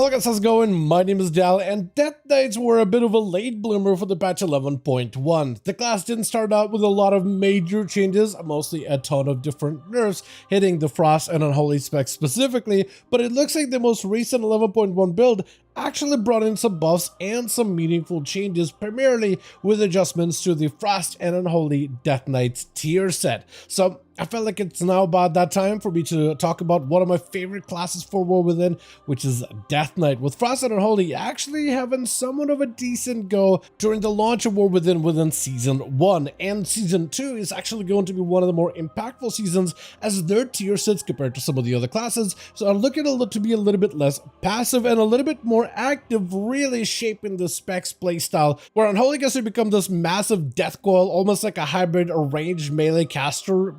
Hello guys, how's it going? My name is Dal, and Death Knights were a bit of a late bloomer for the patch 11.1. The class didn't start out with a lot of major changes, mostly a ton of different nerfs hitting the Frost and Unholy specs specifically, but it looks like the most recent 11.1 build actually brought in some buffs and some meaningful changes, primarily with adjustments to the Frost and Unholy Death Knights tier set. So I felt like it's now about that time for me to talk about one of my favorite classes for War Within, which is Death Knight, with Frost and Unholy actually having somewhat of a decent go during the launch of War within Season 1. And Season 2 is actually going to be one of the more impactful seasons as their tier sets compared to some of the other classes, so I'm looking to be a little bit less passive and a little bit more active, really shaping the specs playstyle, where Unholy gets to become this massive death coil, almost like a hybrid ranged melee caster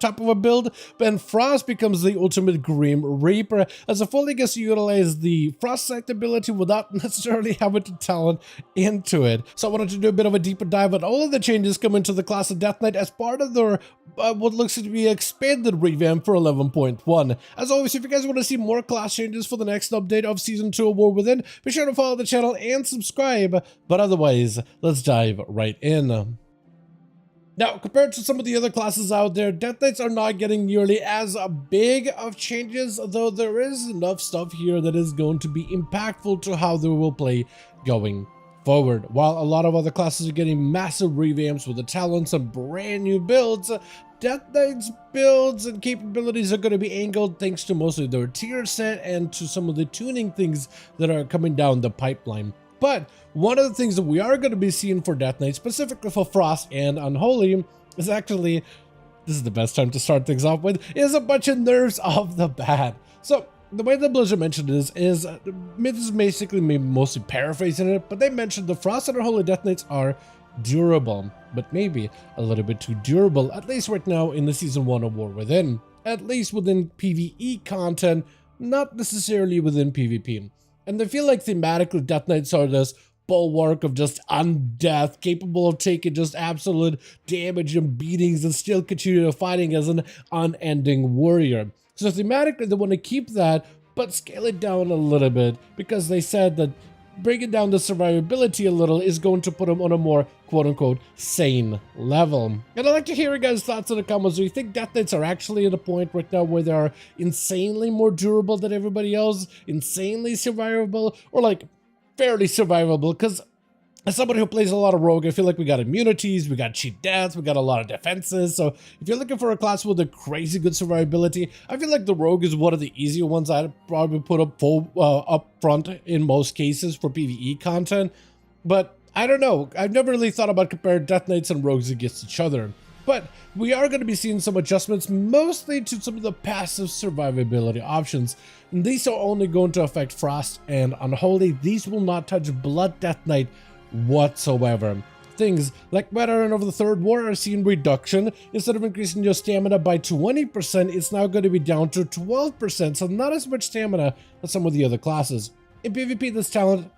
type of a build, and Frost becomes the ultimate Grim Reaper, as a fully gets to utilize the Frost Sect ability without necessarily having to talent into it. So I wanted to do a bit of a deeper dive on all of the changes coming to the class of Death Knight as part of their what looks to be expanded revamp for 11.1. As always, if you guys want to see more class changes for the next update of Season 2 of War Within, be sure to follow the channel and subscribe, but otherwise, let's dive right in. Now, compared to some of the other classes out there, Death Knights are not getting nearly as big of changes, though there is enough stuff here that is going to be impactful to how they will play going forward. While a lot of other classes are getting massive revamps with the talents and brand new builds, Death Knight's builds and capabilities are going to be angled thanks to mostly their tier set and to some of the tuning things that are coming down the pipeline. But one of the things that we are going to be seeing for Death Knight, specifically for Frost and Unholy, is actually, this is the best time to start things off with, is a bunch of nerfs off the bat. So the way that Blizzard mentioned this is basically me mostly paraphrasing it, but they mentioned the Frost and Unholy Death Knights are durable, but maybe a little bit too durable, at least right now in the Season 1 of War Within. At least within PvE content, not necessarily within PvP. And they feel like thematically Death Knights are this bulwark of just undeath, capable of taking just absolute damage and beatings and still continue fighting as an unending warrior. So thematically they want to keep that, but scale it down a little bit, because they said that bringing down the survivability a little is going to put them on a more quote-unquote sane level. And I'd like to hear your guys' thoughts in the comments. Do you think Death Knights are actually at a point right now where they are insanely more durable than everybody else, insanely survivable, or like fairly survivable? Because as somebody who plays a lot of Rogue, I feel like we got immunities, we got cheat deaths, we got a lot of defenses. So if you're looking for a class with a crazy good survivability, I feel like the Rogue is one of the easier ones I'd probably put up front in most cases for PvE content. But I don't know. I've never really thought about comparing Death Knights and Rogues against each other. But we are going to be seeing some adjustments, mostly to some of the passive survivability options. And these are only going to affect Frost and Unholy. These will not touch Blood Death Knight whatsoever. Things like Veteran of the Third War are seeing reduction. Instead of increasing your stamina by 20%, it's now going to be down to 12%, so not as much stamina as some of the other classes. In PvP, this talent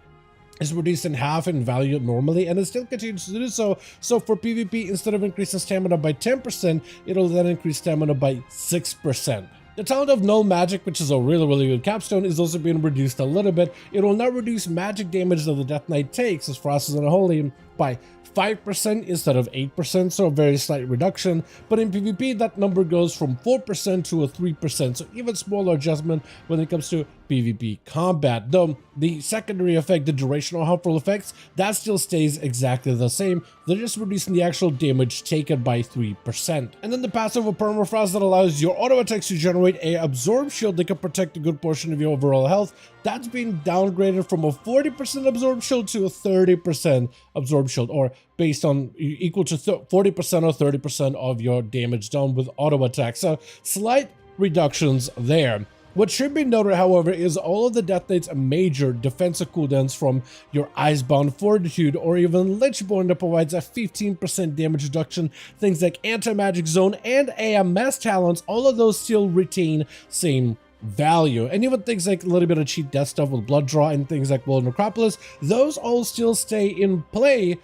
is reduced in half in value normally, and it still continues to do so. So for PvP, instead of increasing stamina by 10%, it'll then increase stamina by 6%. The talent of No Magic, which is a really good capstone, is also being reduced a little bit. It will now reduce magic damage that the Death Knight takes as Frost and Unholy by 5% instead of 8%, so a very slight reduction. But in PvP, that number goes from 4% to a 3%, so even smaller adjustment when it comes to PvP combat. Though the secondary effect, the durational harmful effects, that still stays exactly the same. They're just reducing the actual damage taken by 3%. And then the passive of Permafrost that allows your auto attacks to generate a absorb shield that can protect a good portion of your overall health. That's been downgraded from a 40% absorb shield to a 30% absorb shield, or based on equal to 40% or 30% of your damage done with auto attacks. So slight reductions there. What should be noted, however, is all of the Death Knight's major defensive cooldowns, from your Icebound Fortitude or even Lichborn, that provides a 15% damage reduction, things like Anti-Magic Zone and AMS talents, all of those still retain same value. And even things like a little bit of cheat death stuff with Blood Draw and things like World Necropolis, those all still stay in play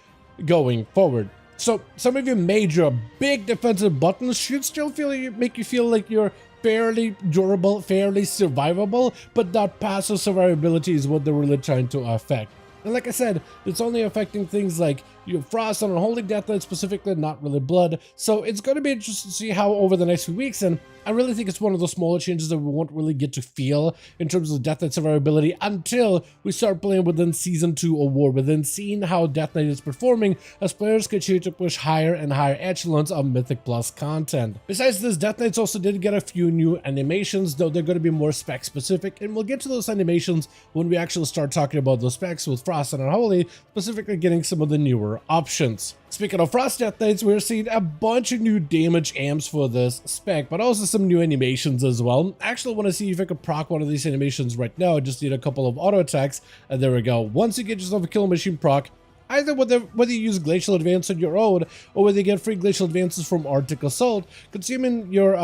going forward. So some of your major big defensive buttons should still make you feel like you're fairly durable, fairly survivable, but that passive survivability is what they're really trying to affect. And like I said, it's only affecting things like your Frost and Unholy Death Knight specifically, not really Blood. So it's going to be interesting to see how over the next few weeks, and I really think it's one of the smaller changes that we won't really get to feel in terms of Death Knight survivability until we start playing within Season 2 of War, within seeing how Death Knight is performing as players continue to push higher and higher echelons of Mythic Plus content. Besides this, Death Knights also did get a few new animations, though they're going to be more spec specific, and we'll get to those animations when we actually start talking about those specs with Frost and Unholy, specifically getting some of the newer options. Speaking of Frost Death Knights, we're seeing a bunch of new damage amps for this spec, but also some new animations as well. I actually want to see if I could proc one of these animations right now. I just need a couple of auto attacks, and there we go. Once you get yourself a Kill Machine proc, either whether you use Glacial Advance on your own, or whether you get free Glacial Advances from Arctic Assault, consuming your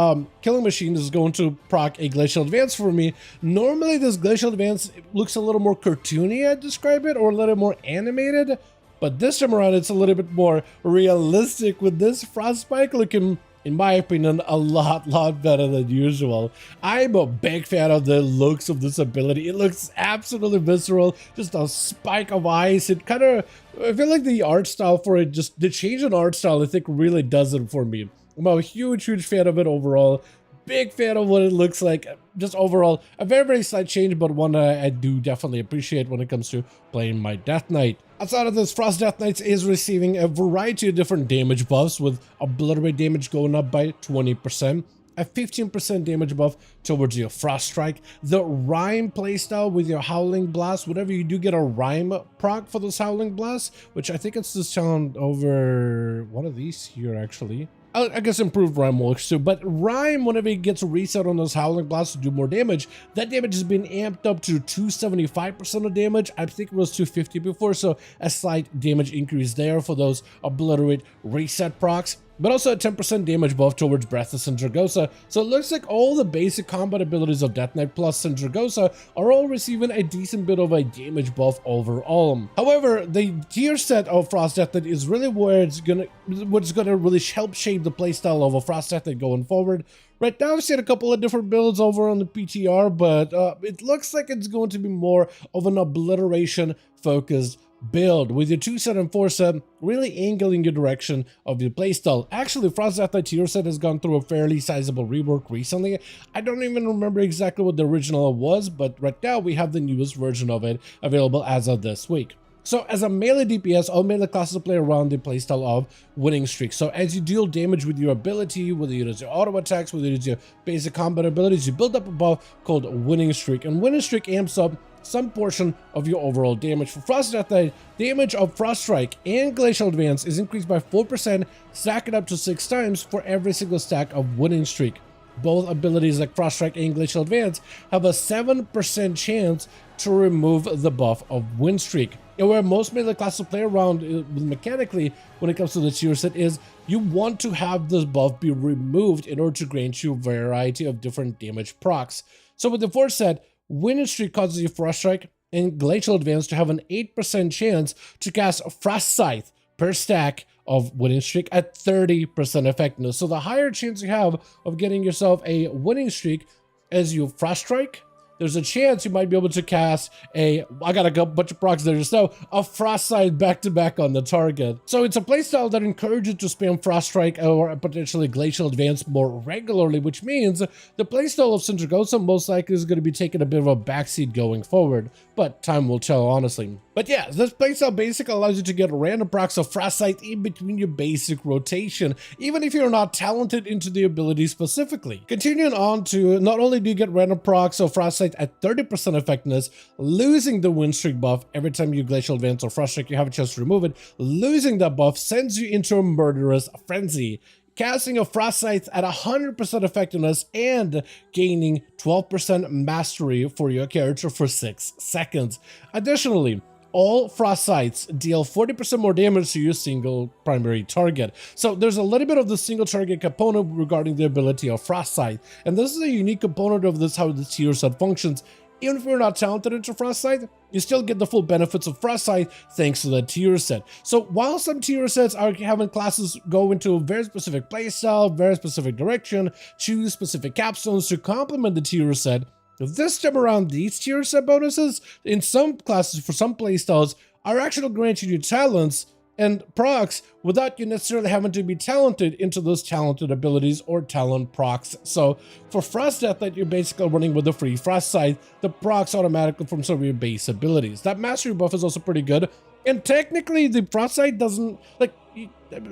Killing Machine is going to proc a Glacial Advance for me. Normally this Glacial Advance looks a little more cartoony, I'd describe it, or a little more animated, but this time around it's a little bit more realistic, with this Frostspike looking, in my opinion, a lot better than usual. I'm a big fan of the looks of this ability. It looks absolutely visceral, just a spike of ice. It kind of, I feel like the art style for it, just the change in art style, I think really does it for me. I'm a huge fan of it overall. Big fan of what it looks like. Just overall, a very slight change, but one I do definitely appreciate when it comes to playing my Death Knight. Outside of this, Frost Death Knights is receiving a variety of different damage buffs, with Obliterate damage going up by 20%, a 15% damage buff towards your Frost Strike, the Rime playstyle with your Howling Blast. Whenever you do get a Rime proc for this Howling Blast, which I think it's this sound over one of these here actually. I guess improved Rime works too, but Rime, whenever it gets a reset on those Howling Blasts to do more damage, that damage has been amped up to 275% of damage. I think it was 250 before, so a slight damage increase there for those Obliterate reset procs, but also a 10% damage buff towards Breathless and Dragosa. So it looks like all the basic combat abilities of Death Knight Plus and Dragosa are all receiving a decent bit of a damage buff overall. However, the tier set of Frost Death Knight is really what's gonna really help shape the playstyle of a Frost Death Knight going forward. Right now, I've seen a couple of different builds over on the PTR, but it looks like it's going to be more of an obliteration-focused build, with your 2 set and 4 set really angling your direction of your playstyle. Actually, Frost Death Knight tier set has gone through a fairly sizable rework recently. I don't even remember exactly what the original was, but right now we have the newest version of it available as of this week. So as a melee DPS, all melee classes play around the playstyle of Winning Streak. So as you deal damage with your ability, whether you use your auto attacks, whether you use your basic combat abilities, you build up a buff called Winning Streak, and Winning Streak amps up some portion of your overall damage. For Frost Death Knight, damage of Frost Strike and Glacial Advance is increased by 4%, stacking up to 6 times for every single stack of Winning Streak. Both abilities like Frost Strike and Glacial Advance have a 7% chance to remove the buff of Win Streak. And where most melee classes play around mechanically when it comes to the tier set is you want to have this buff be removed in order to grant you a variety of different damage procs. So with the 4 set, Winning Streak causes your Frost Strike and Glacial Advance to have an 8% chance to cast Frost Scythe per stack of Winning Streak at 30% effectiveness. So the higher chance you have of getting yourself a Winning Streak as you Frost Strike, there's a chance you might be able to cast I got a bunch of procs there just now, a Frost Scythe back-to-back on the target. So it's a playstyle that encourages you to spam Frost Strike or potentially Glacial Advance more regularly, which means the playstyle of Sindragosa most likely is going to be taking a bit of a backseat going forward, but time will tell, honestly. But yeah, this playstyle basically allows you to get random procs of Frost Scythe in between your basic rotation, even if you're not talented into the ability specifically. Continuing on to, not only do you get random procs of Frost Scythe at 30% effectiveness, losing the Win Streak buff every time you Glacial Advance or Frost Strike, you have a chance to remove it. Losing that buff sends you into a murderous frenzy, casting a Frost Scythe at 100% effectiveness and gaining 12% mastery for your character for 6 seconds. Additionally, all Frost Scythes deal 40% more damage to your single primary target. So there's a little bit of the single target component regarding the ability of Frost Scythe, and this is a unique component of this how the tier set functions. Even if you're not talented into Frostbite, you still get the full benefits of Frostbite thanks to the tier set. So while some tier sets are having classes go into a very specific playstyle, very specific direction, choose specific capstones to complement the tier set, this time around these tier set bonuses in some classes for some playstyles are actually granting you talents and procs without you necessarily having to be talented into those talented abilities or talent procs. So for Frost Death Knight, you're basically running with a free Frost Scythe, the procs automatically from some of your base abilities. That mastery buff is also pretty good, and technically the Frost Scythe doesn't, like,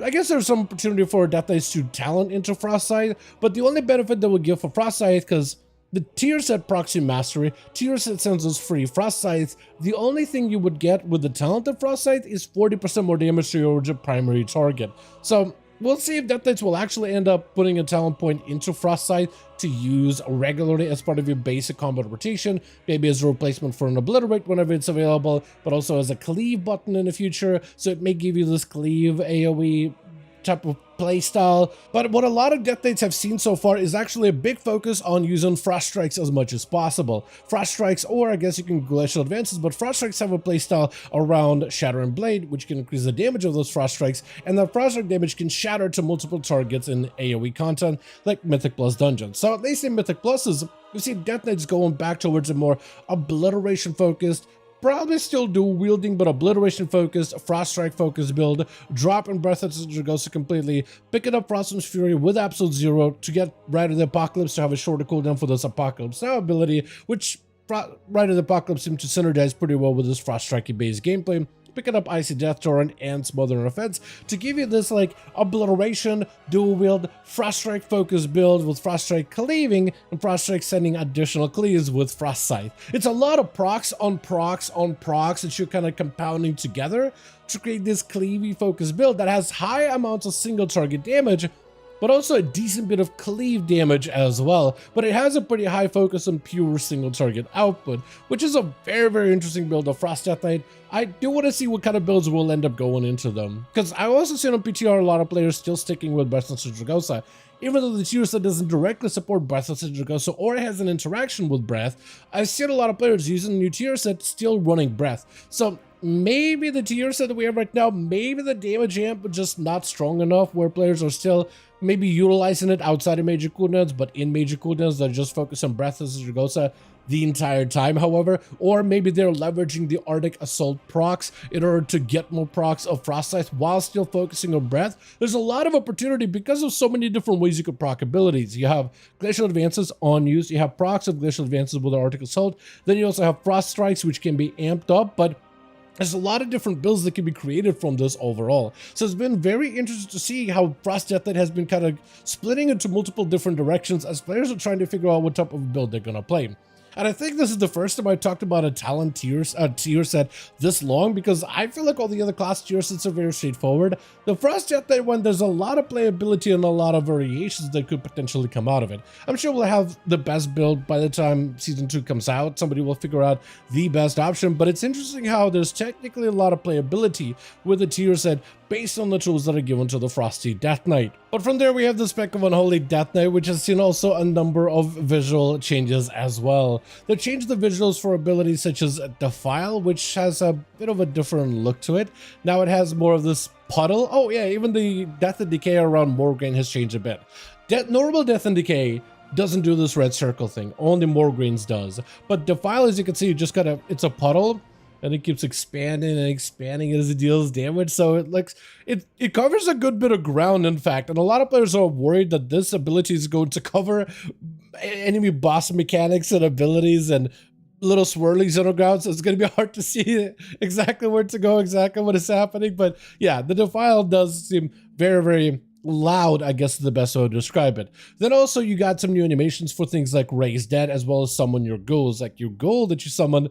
I guess there's some opportunity for Death Knights to talent into Frost Scythe, but the only benefit that would give for Frost Scythe, because the tier set proxy mastery, tier set sends us free Frost Scythe. The only thing you would get with the talented Frost Scythe is 40% more damage to your primary target. So we'll see if Death Knights will actually end up putting a talent point into Frost Scythe to use regularly as part of your basic combat rotation, maybe as a replacement for an Obliterate whenever it's available, but also as a cleave button in the future, so it may give you this cleave AoE type of playstyle. But what a lot of Death Knights have seen so far is actually a big focus on using Frost Strikes as much as possible. Frost Strikes, or I guess you can Glacial Advances, but Frost Strikes have a playstyle around Shattering Blade, which can increase the damage of those Frost Strikes, and that Frost Strike damage can shatter to multiple targets in AoE content, like Mythic Plus dungeons. So at least in Mythic Pluses, we see Death Knights going back towards a more obliteration focused, probably still dual wielding, but obliteration focused, Frost Strike focused build, dropping Breath of Zaragoza completely, picking up Frostman's Fury with Absolute Zero to get Rite of the Apocalypse to have a shorter cooldown for this Apocalypse Now ability, which Rite of the Apocalypse seems to synergize pretty well with this Frost Strike based gameplay. Picking up Icy Death Torrent and Smothering Offense to give you this like obliteration, dual wield, Frost Strike focused build with Frost Strike cleaving and Frost Strike sending additional cleaves with Frost Scythe. It's a lot of procs on procs on procs that you're kind of compounding together to create this cleavy focused build that has high amounts of single target damage, but also a decent bit of cleave damage as well. But it has a pretty high focus on pure single target output, which is a very, very interesting build of Frost Death Knight. I do want to see what kind of builds will end up going into them, because I also seen on PTR a lot of players still sticking with Breath of Zaragoza. Even though the tier set doesn't directly support Breath of Zaragoza or has an interaction with Breath, I've seen a lot of players using the new tier set still running Breath. So maybe the tier set that we have right now, maybe the damage amp just not strong enough where players are still maybe utilizing it outside of major cooldowns, but in major cooldowns that just focus on Breath of Zaragoza the entire time, however, or maybe they're leveraging the Arctic Assault procs in order to get more procs of Frost Scythe while still focusing on Breath. There's a lot of opportunity because of so many different ways you could proc abilities. You have Glacial Advances on use, you have procs of Glacial Advances with Arctic Assault, then you also have Frost Strikes, which can be amped up, but there's a lot of different builds that can be created from this overall. So it's been very interesting to see how Frost Death Knight has been kind of splitting into multiple different directions as players are trying to figure out what type of build they're going to play. And I think this is the first time I talked about a talent tier set this long, because I feel like all the other class tier sets are very straightforward. The Frost Death Knight one, there's a lot of playability and a lot of variations that could potentially come out of it. I'm sure we'll have the best build by the time Season 2 comes out. Somebody will figure out the best option, but it's interesting how there's technically a lot of playability with the tier set based on the tools that are given to the Frosty Death Knight. But from there we have the Spec of Unholy Death Knight, which has seen also a number of visual changes as well. They changed the visuals for abilities such as Defile, which has a bit of a different look to it. Now it has more of this puddle. Oh yeah, even the Death and Decay around Morgraine has changed a bit. Normal Death and Decay doesn't do this red circle thing, only Morgraine's does. But Defile, as you can see, just kind of, it's a puddle, and it keeps expanding and expanding as it deals damage. So it looks, it covers a good bit of ground, in fact. And a lot of players are worried that this ability is going to cover enemy boss mechanics and abilities and little swirlies underground, so it's going to be hard to see exactly where to go, exactly what is happening. But yeah, the Defile does seem very, very loud, I guess is the best way to describe it. Then also you got some new animations for things like Raise Dead, as well as Summon Your Ghouls. Like your ghoul that you summon,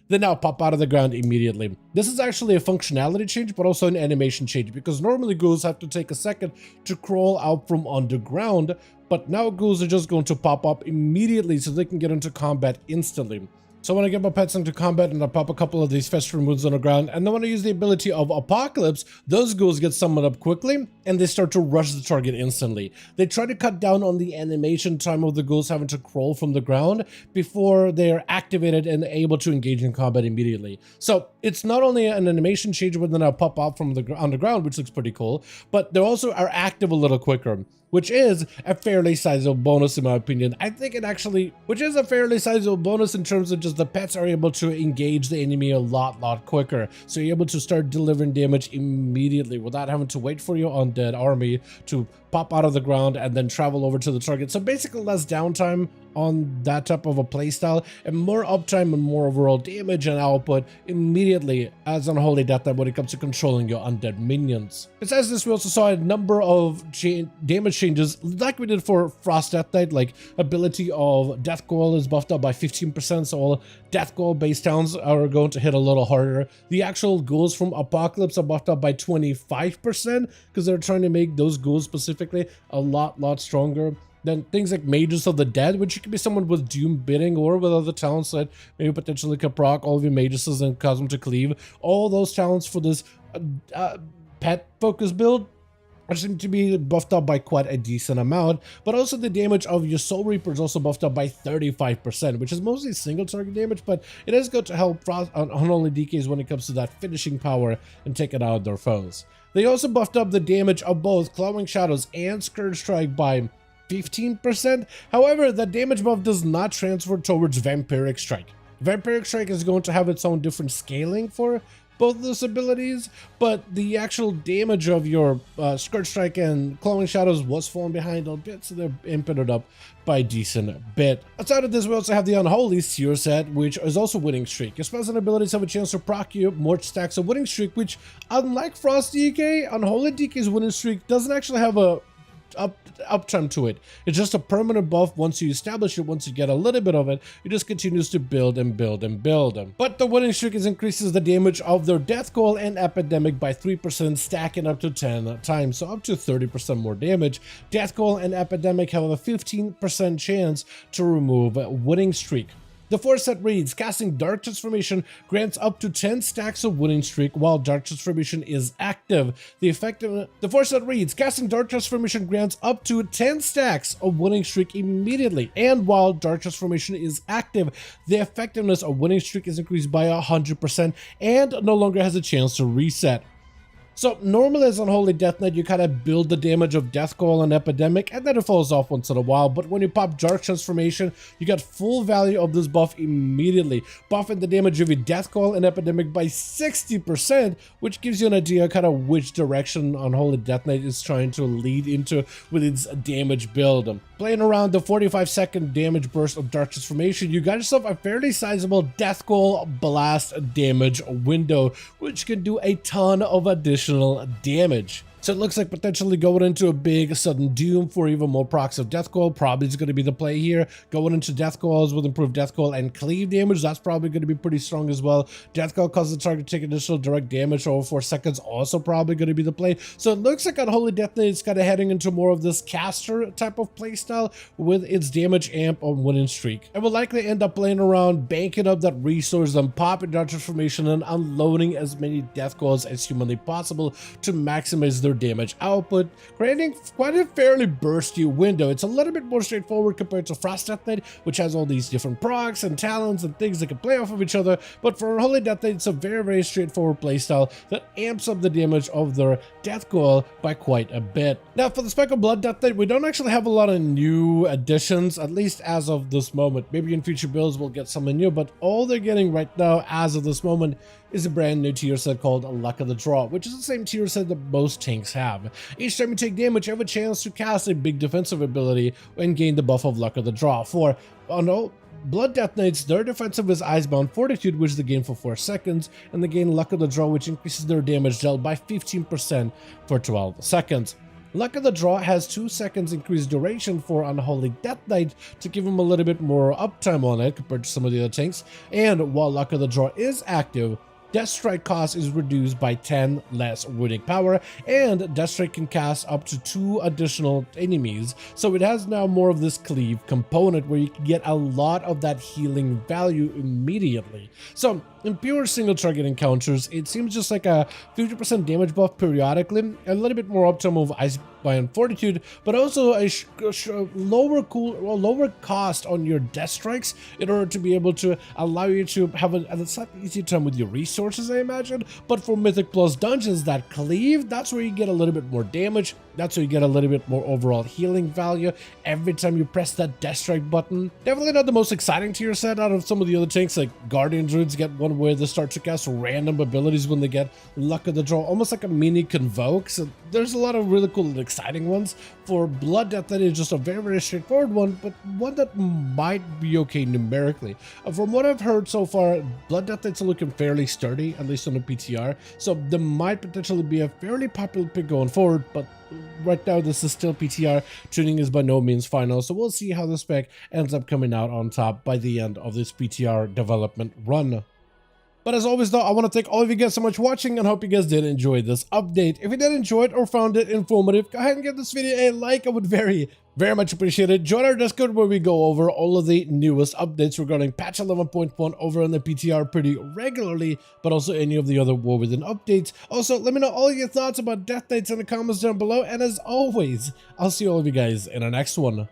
they now pop out of the ground immediately. This is actually a functionality change, but also an animation change, because normally ghouls have to take a second to crawl out from underground, but now ghouls are just going to pop up immediately so they can get into combat instantly. So when I get my pets into combat and I pop a couple of these fester moves on the ground, and then when I use the ability of Apocalypse, those ghouls get summoned up quickly and they start to rush the target instantly. They try to cut down on the animation time of the ghouls having to crawl from the ground before they are activated and able to engage in combat immediately. So it's not only an animation change when they now pop out from the on the ground, which looks pretty cool, but they also are active a little quicker, which is a fairly sizable bonus in my opinion. I think it actually, which is a fairly sizable bonus in terms of just the pets are able to engage the enemy a lot quicker. So you're able to start delivering damage immediately without having to wait for your undead army to pop out of the ground and then travel over to the target. So basically less downtime on that type of a playstyle and more uptime and more overall damage and output immediately as Unholy Death Knight when it comes to controlling your undead minions. Besides this, we also saw a number of damage changes like we did for Frost Death Knight, like ability of Death Coil is buffed up by 15%, so all Death Coil based towns are going to hit a little harder. The actual ghouls from Apocalypse are buffed up by 25% because they're trying to make those ghouls specifically a lot stronger. Then things like Mages of the Dead, which can be someone with Doom Bidding or with other talents that maybe potentially could proc all of your Mages and cause them to cleave. All those talents for this pet focus build seem to be buffed up by quite a decent amount, but also the damage of your Soul Reaper is also buffed up by 35%, which is mostly single target damage, but it is good to help Unholy DKs when it comes to that finishing power and taking out their foes. They also buffed up the damage of both Clawing Shadows and Scourge Strike by 15%. However, that damage buff does not transfer towards Vampiric Strike. Vampiric Strike is going to have its own different scaling for both of those abilities, but the actual damage of your Scourge Strike and Clawing Shadows was falling behind a bit, so they're inputted up by a decent bit. Outside of this, we also have the Unholy Seer set, which is also Winning Streak. Your spells and abilities have a chance to proc you more stacks of Winning Streak, which, unlike Frost DK, Unholy DK's Winning Streak doesn't actually have a uptime to it. It's just a permanent buff. Once you establish it, once you get a little bit of it, it just continues to build and build and build. But the Winning Streak increases the damage of their Death Coil and Epidemic by 3%, stacking up to 10 times, so up to 30% more damage. Death Coil and Epidemic have a 15% chance to remove Winning Streak. The 4 set reads, casting Dark Transformation grants up to 10 stacks of Winning Streak while Dark Transformation is active. The 4 set reads, casting Dark Transformation grants up to 10 stacks of Winning Streak immediately, and while Dark Transformation is active, the effectiveness of Winning Streak is increased by 100% and no longer has a chance to reset. So normally as Unholy Death Knight, you kind of build the damage of Death Coil and Epidemic, and then it falls off once in a while. But when you pop Dark Transformation, you get full value of this buff immediately, buffing the damage of your Death Coil and Epidemic by 60%, which gives you an idea kind of which direction Unholy Death Knight is trying to lead into with its damage build. Playing around the 45-second damage burst of Dark Transformation, you got yourself a fairly sizable Death Coil blast damage window, which can do a ton of additional damage. So it looks like potentially going into a big sudden doom for even more procs of Death Coil probably is going to be the play here. Going into Death Coils with improved Death Coil and cleave damage, that's probably going to be pretty strong as well. Death Coil causes the target to take additional direct damage for over 4 seconds, also probably going to be the play. So it looks like Unholy Death Knight is kind of heading into more of this caster type of playstyle with its damage amp on Winning Streak. And will likely end up playing around, banking up that resource, and popping Dark Transformation and unloading as many Death Coils as humanly possible to maximize their damage output, creating quite a fairly bursty window. It's a little bit more straightforward compared to Frost Death Knight, which has all these different procs and talents and things that can play off of each other, but for Unholy Death Knight, it's a very straightforward playstyle that amps up the damage of their Death Coil by quite a bit. Now for the Speckled Blood Death Knight, we don't actually have a lot of new additions, at least as of this moment. Maybe in future builds we'll get something new, but all they're getting right now as of this moment is a brand new tier set called Luck of the Draw, which is the same tier set that most tanks have. Each time you take damage, you have a chance to cast a big defensive ability and gain the buff of Luck of the Draw. For Blood Death Knights, their defensive is Icebound Fortitude, which they gain for 4 seconds, and they gain Luck of the Draw, which increases their damage dealt by 15% for 12 seconds. Luck of the Draw has 2 seconds increased duration for Unholy Death Knight to give him a little bit more uptime on it compared to some of the other tanks, and while Luck of the Draw is active, Death Strike cost is reduced by 10 less runic power, and Death Strike can cast up to 2 additional enemies, so it has now more of this cleave component where you can get a lot of that healing value immediately. So in pure single target encounters, it seems just like a 50% damage buff periodically, a little bit more up to move Ice Bind Fortitude, but also a lower cost on your death strikes in order to be able to allow you to have a slightly easier time with your resources, I imagine. But for Mythic Plus dungeons that cleave, that's where you get a little bit more damage. That's where you get a little bit more overall healing value every time you press that death strike button. Definitely not the most exciting tier set out of some of the other tanks, like Guardian Druids get one where they start to cast random abilities when they get luck of the draw, almost like a mini Convoke. So there's a lot of really cool and exciting ones. For Blood Death, that is just a very, very straightforward one, but one that might be okay numerically. From what I've heard so far, Blood Death is looking fairly sturdy, at least on the PTR, so there might potentially be a fairly popular pick going forward, but right now this is still PTR. Tuning is by no means final, so we'll see how the spec ends up coming out on top by the end of this PTR development run. But as always though, I want to thank all of you guys so much for watching and hope you guys did enjoy this update. If you did enjoy it or found it informative, go ahead and give this video a like. I would very much appreciate it. Join our Discord where we go over all of the newest updates regarding patch 11.1 over on the PTR pretty regularly, but also any of the other War Within updates. Also, let me know all your thoughts about Death Knights in the comments down below, and as always, I'll see all of you guys in the next one.